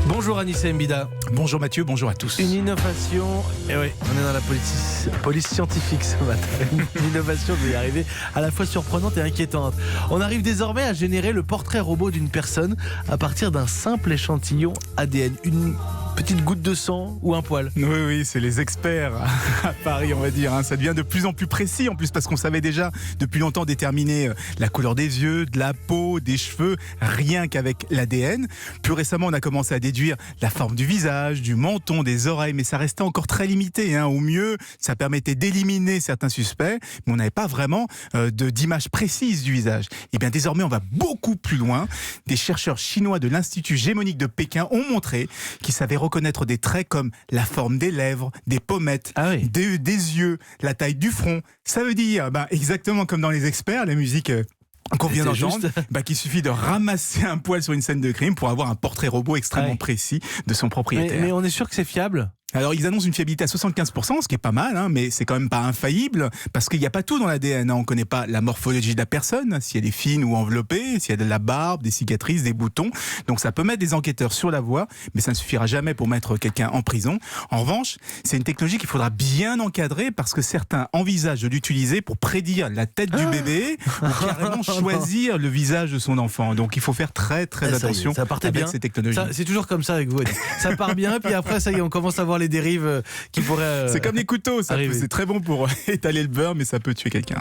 Bonjour Anissa Mbida. Bonjour Mathieu, bonjour à tous. Une innovation, et oui, on est dans la police scientifique ce matin. Une innovation, je vais y arriver, à la fois surprenante et inquiétante. On arrive désormais à générer le portrait robot d'une personne à partir d'un simple échantillon ADN. Une petite goutte de sang ou un poil. Oui, c'est les experts à Paris, on va dire. Ça devient de plus en plus précis, en plus, parce qu'on savait déjà depuis longtemps déterminer la couleur des yeux, de la peau, des cheveux, rien qu'avec l'ADN. Plus récemment, on a commencé à déduire la forme du visage, du menton, des oreilles, mais ça restait encore très limité. Au mieux, ça permettait d'éliminer certains suspects, mais on n'avait pas vraiment d'image précise du visage. Et bien désormais, on va beaucoup plus loin. Des chercheurs chinois de l'Institut Gémonique de Pékin ont montré qu'ils savaient reconnaître des traits comme la forme des lèvres, des pommettes, des yeux, la taille du front. Ça veut dire, exactement comme dans Les Experts, la musique qu'on vient d'entendre, qu'il suffit de ramasser un poil sur une scène de crime pour avoir un portrait robot extrêmement précis de son propriétaire. Mais on est sûr que c'est fiable ? Alors, ils annoncent une fiabilité à 75%, ce qui est pas mal, mais c'est quand même pas infaillible, parce qu'il n'y a pas tout dans l'ADN. On ne connaît pas la morphologie de la personne, si elle est fine ou enveloppée, s'il y a de la barbe, des cicatrices, des boutons. Donc, ça peut mettre des enquêteurs sur la voie, mais ça ne suffira jamais pour mettre quelqu'un en prison. En revanche, c'est une technologie qu'il faudra bien encadrer, parce que certains envisagent de l'utiliser pour prédire la tête du bébé, ou carrément choisir le visage de son enfant. Donc, il faut faire très attention avec ces technologies. C'est toujours comme ça avec vous. Ça part bien, puis après, ça y est, on commence à voir les dérives qui pourraient c'est comme les couteaux, c'est très bon pour étaler le beurre, mais ça peut tuer quelqu'un.